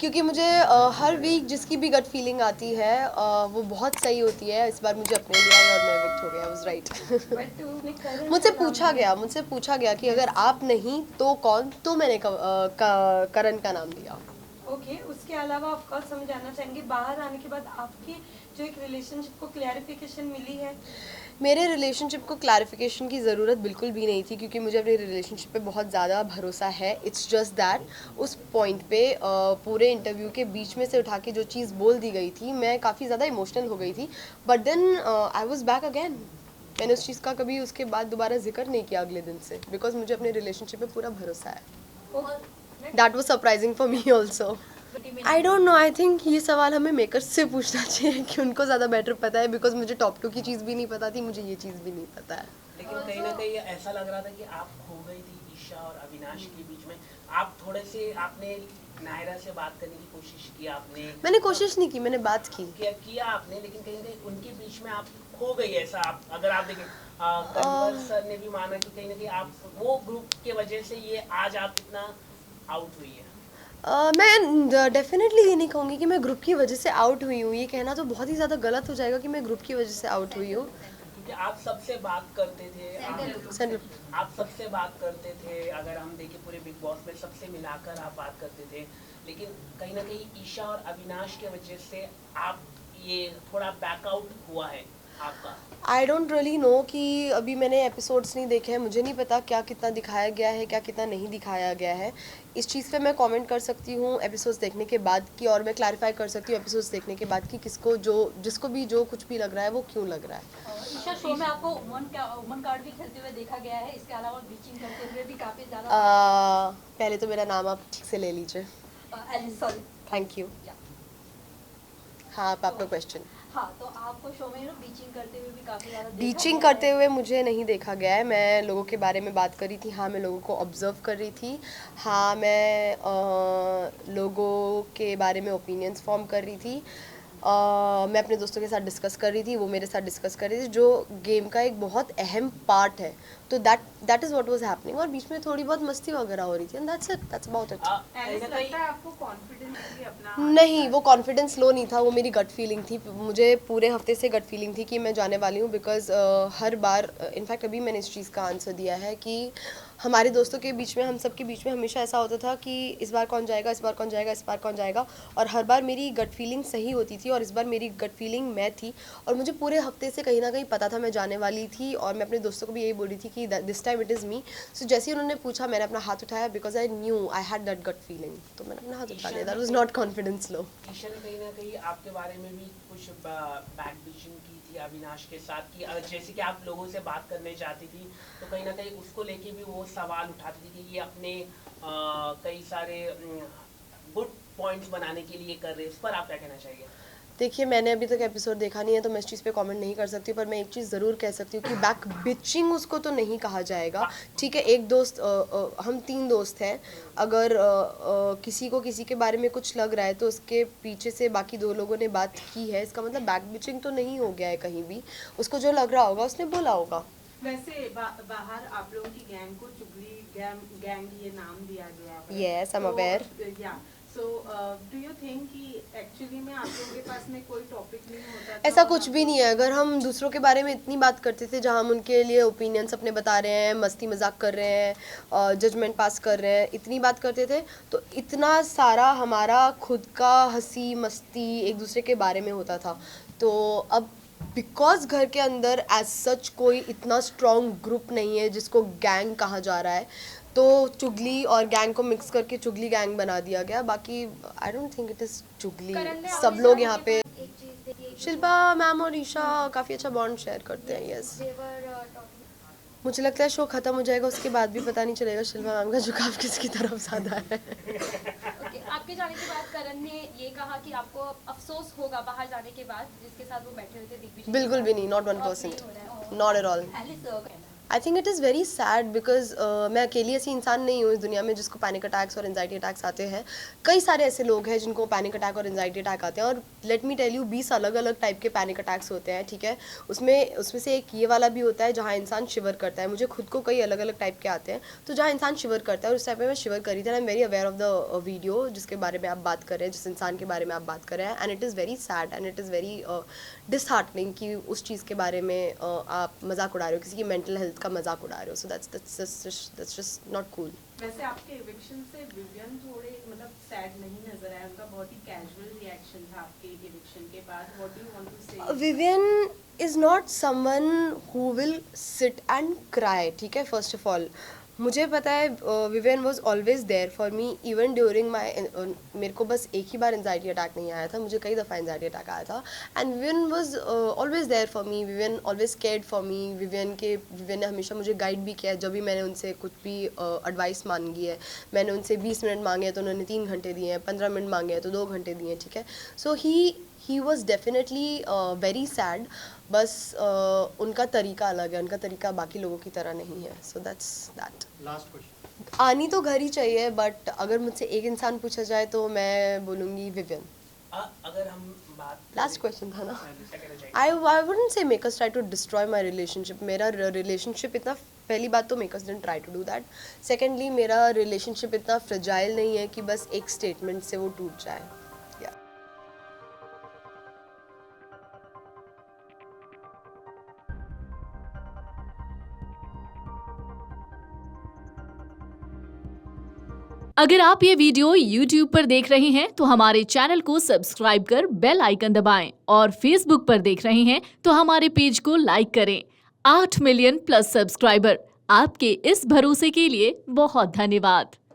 क्योंकि मुझे हर वीक जिसकी भी गट फीलिंग आती है वो बहुत सही होती है। इस बार मुझे अपने लिए आई और मैं विक्ट हो गया। Was right. मुझसे पूछा गया कि अगर आप नहीं तो कौन, तो मैंने करण का नाम दिया। ओके, उसके अलावा ऑफ कोर्स हम जानना चाहेंगे बाहर आने के बाद आपकी जो एक रिलेशनशिप को क्लैरिफिकेशन मिली है। मेरे रिलेशनशिप को क्लैरिफिकेशन की ज़रूरत बिल्कुल भी नहीं थी, क्योंकि मुझे अपने रिलेशनशिप पे बहुत ज़्यादा भरोसा है। इट्स जस्ट दैट उस पॉइंट पे पूरे इंटरव्यू के बीच में से उठा के जो चीज़ बोल दी गई थी, मैं काफ़ी ज़्यादा इमोशनल हो गई थी। But then I was back again. मैंने उस चीज़ का कभी उसके बाद दोबारा जिक्र नहीं किया अगले दिन से, बिकॉज मुझे अपने रिलेशनशिप पे पूरा भरोसा है। That was surprising for me also. I don't know, I think ये सवाल हमें मेकर्स से पूछना चाहिए कि उनको ज़्यादा बेटर पता है, बिकॉज मुझे टॉप 2 की चीज़ भी नहीं पता थी, मुझे ये चीज़ भी नहीं पता है। लेकिन कहीं ना कहीं ऐसा लग रहा था कि आप खो गई थी ईशा और अविनाश के बीच में। आप थोड़े से आपने नायरा से बात करने की कोशिश की, आपने मैंने कोशिश नहीं की, मैंने बात की। किया आपने, लेकिन कहीं ना कहीं उनके बीच में आप खो गई। ऐसा आप अगर आप देखें, कन्वर सर ने भी माना कि कहीं ना कहीं आप वो ग्रुप के वजह से ये आज आप इतना आउट हुई है। मैं डेफिनेटली ये नहीं कहूँगी कि मैं ग्रुप की वजह से आउट हुई हूँ। ये कहना तो बहुत ही ज़्यादा गलत हो जाएगा कि मैं ग्रुप की वजह से आउट हुई हूँ। क्योंकि आप सबसे बात करते थे, आप सबसे बात करते थे। अगर हम देखें पूरे बिग बॉस में सबसे मिलाकर आप बात करते थे, लेकिन कहीं ना कहीं ईशा और अविनाश के वजह से आप ये थोड़ा बैकआउट हुआ है आपका। आई डोंट रियली नो कि अभी मैंने एपिसोड्स नहीं देखे हैं, मुझे नहीं पता क्या कितना दिखाया गया है, क्या कितना नहीं दिखाया गया है। इस चीज़ पे मैं कमेंट कर सकती हूँ एपिसोड्स देखने के बाद की, और मैं क्लैरिफाई कर सकती हूँ एपिसोड्स देखने के बाद कि किसको जिसको भी जो कुछ भी लग रहा है वो क्यों लग रहा है। ईशा, शो में आपको वुमन कार्ड भी खेलते हुए देखा गया है, इसके अलावा बीचिंग करते हुए भी काफी ज्यादा। पहले तो मेरा नाम आप ठीक से ले लीजिए। सॉरी। Thank you. हाँ, आप आपका क्वेश्चन। हाँ, तो आपको शो में बीचिंग करते हुए भी काफी ज्यादा बीचिंग करते हुए मुझे नहीं देखा गया है। मैं लोगों के बारे में बात कर रही थी। हाँ, मैं लोगों को ऑब्जर्व कर रही थी। हाँ, मैं लोगों के बारे में ओपिनियंस फॉर्म कर रही थी। मैं अपने दोस्तों के साथ डिस्कस कर रही थी, वो मेरे साथ डिस्कस कर रही थी, जो गेम का एक बहुत अहम पार्ट है। तो that is what was happening. और बीच में थोड़ी बहुत मस्ती वगैरह हो रही थी, and that's it, that's about it. आपको कॉन्फिडेंस भी अपना नहीं, वो कॉन्फिडेंस लो नहीं था, वो मेरी गट फीलिंग थी। मुझे पूरे हफ्ते से गट फीलिंग थी कि मैं जाने वाली हूँ, बिकॉज हर बार इनफैक्ट अभी मैंने इस चीज़ का आंसर दिया है कि हमारे दोस्तों के बीच में, हम सब के बीच में हमेशा ऐसा होता था कि इस बार कौन जाएगा, इस बार कौन जाएगा, इस बार कौन जाएगा, और हर बार मेरी गट फीलिंग सही होती थी, और इस बार मेरी गट फीलिंग मैं थी। और मुझे पूरे हफ्ते से कहीं ना कहीं पता था मैं जाने वाली थी, और मैं अपने दोस्तों को भी यही बोल रही थी कि this time it is me. So जैसे ही उन्होंने पूछा, मैंने अपना हाथ उठाया, because I knew I had that gut feeling, तो मैंने अपना हाथ उठा लिया। That was not confidence low. Isha ने कहीं ना कहीं आपके बारे में भी कुछ बैक बिचिंग की थी अविनाश के साथ, कि जैसे कि आप लोगों से बात करने चाहती थी, तो कहीं ना कहीं उसको लेके भी वो सवाल उठाती थी कि ये अपने कई सारे गुड पॉइंट्स बनाने के लिए कर रहे हैं। इस पर आप क्या कहना चाहिए? देखिए, मैंने अभी तक एपिसोड देखा नहीं है, तो मैं इस चीज़ पे कमेंट नहीं कर सकती, पर मैं एक चीज़ ज़रूर कह सकती हूँ कि बैक बिचिंग उसको तो नहीं कहा जाएगा। ठीक है, एक दोस्त, हम 3 दोस्त हैं, अगर किसी को किसी के बारे में कुछ लग रहा है तो उसके पीछे से बाकी 2 लोगों ने बात की है, इसका मतलब बैक बिचिंग तो नहीं हो गया है कहीं भी। उसको जो लग रहा होगा उसने बोला होगा। वैसे बाहर आप लोगों की गैंग को चुगली गैंग ये नाम दिया गया है। Yes, I'm aware. So do you think कि एक्चुअली में आप लोगों के पास में कोई टॉपिक नहीं होता था? ऐसा कुछ भी नहीं है। अगर हम दूसरों के बारे में इतनी बात करते थे, जहाँ हम उनके लिए ओपिनियंस अपने बता रहे हैं, मस्ती मजाक कर रहे हैं, जजमेंट पास कर रहे हैं, इतनी बात करते थे, तो इतना सारा हमारा खुद का हंसी मस्ती एक दूसरे के बारे में होता था। तो अब बिकॉज घर के अंदर एज सच कोई इतना स्ट्रॉन्ग ग्रुप नहीं है जिसको गैंग कहा जा रहा है, तो चुगली और गैंग को मिक्स करके चुगली गैंग बना दिया गया। बाकी I don't think it is चुगली। सब लोग यहाँ पे, शिल्पा मैम और ईशा काफ़ी अच्छा बॉन्ड शेयर करते हैं। यस, मुझे लगता है शो ख़त्म हो जाएगा, उसके बाद भी पता नहीं चलेगा शिल्पा मैम का झुकाव किसकी तरफ ज़्यादा है। ओके, आपके जाने के बाद करण ने ये कहा कि आपको अफसोस होगा बाहर जाने के बाद, जिसके साथ वो बैठे हुए थे दिग्विजय। बिल्कुल भी नहीं, not 1%, not at all. I think it is very sad because मैं अकेली ऐसी इंसान नहीं हूँ इस दुनिया में जिसको पैनिक अटैक्स और एंजाइटी अटैक्स आते हैं. कई सारे ऐसे लोग हैं जिनको पैनिक अटैक और एंजाइटी अटैक आते हैं, और लेट मी टेल यू 20 अलग अलग टाइप के पैनिक अटैक्स होते हैं, ठीक है. उसमें से एक ये वाला भी होता है जहाँ इंसान शिवर करता है. मुझे खुद को कई अलग अलग टाइप के आते हैं, तो जहाँ इंसान शिवर करता है, और उस टाइप में मैं शिवर करी थी. I am very aware of the video जिसके बारे में आप बात कर रहे हैं, जिस इंसान के बारे में आप बात कर रहे हैं, and it is very sad and it is very disheartening कि उस चीज़ के बारे में आप मजाक उड़ा रहे हो, किसी की मेंटल हेल्थ का मजाक उड़ा रहे हो. सो that's just not cool. वैसे आपके इविक्शन से विवियन थोड़े मतलब सैड नहीं नजर आया, उनका बहुत ही कैजुअल रिएक्शन था आपके इविक्शन के बाद. What do you want to say? Vivian is not someone who will sit and cry, ठीक है. फर्स्ट ऑफ ऑल मुझे पता है Vivian was always there for me even during my, मेरे को बस एक ही बार एंजाइटी अटैक नहीं आया था, मुझे कई दफ़ा एंजाइटी अटैक आया था. And Vivian was always there for me. Vivian always cared for me. Vivian ने हमेशा मुझे गाइड भी किया है जब भी मैंने उनसे कुछ भी एडवाइस मांगी है. मैंने उनसे 20 मिनट मांगे हैं तो उन्होंने 3 घंटे दिए हैं, 15 मिनट मांगे हैं तो 2 घंटे दिए हैं, ठीक है. So he was definitely very sad. बस उनका तरीका अलग है, उनका तरीका बाकी लोगों की तरह नहीं है. So that's that. Last question. आनी तो घर ही चाहिए, बट अगर मुझसे एक इंसान पूछा जाए तो मैं बोलूँगी विवियन. अगर हम बात लास्ट क्वेश्चन था ना. Second I wouldn't say make us try to destroy my relationship. मेरा रिलेशनशिप इतना, पहली बात तो make us didn't try to do that. Secondly मेरा रिलेशनशिप इतना फ्रेजाइल नहीं है कि बस एक स्टेटमेंट से वो टूट जाए. अगर आप ये वीडियो YouTube पर देख रहे हैं तो हमारे चैनल को सब्सक्राइब कर बेल आइकन दबाएं, और Facebook पर देख रहे हैं तो हमारे पेज को लाइक करें. 8 मिलियन प्लस सब्सक्राइबर, आपके इस भरोसे के लिए बहुत धन्यवाद.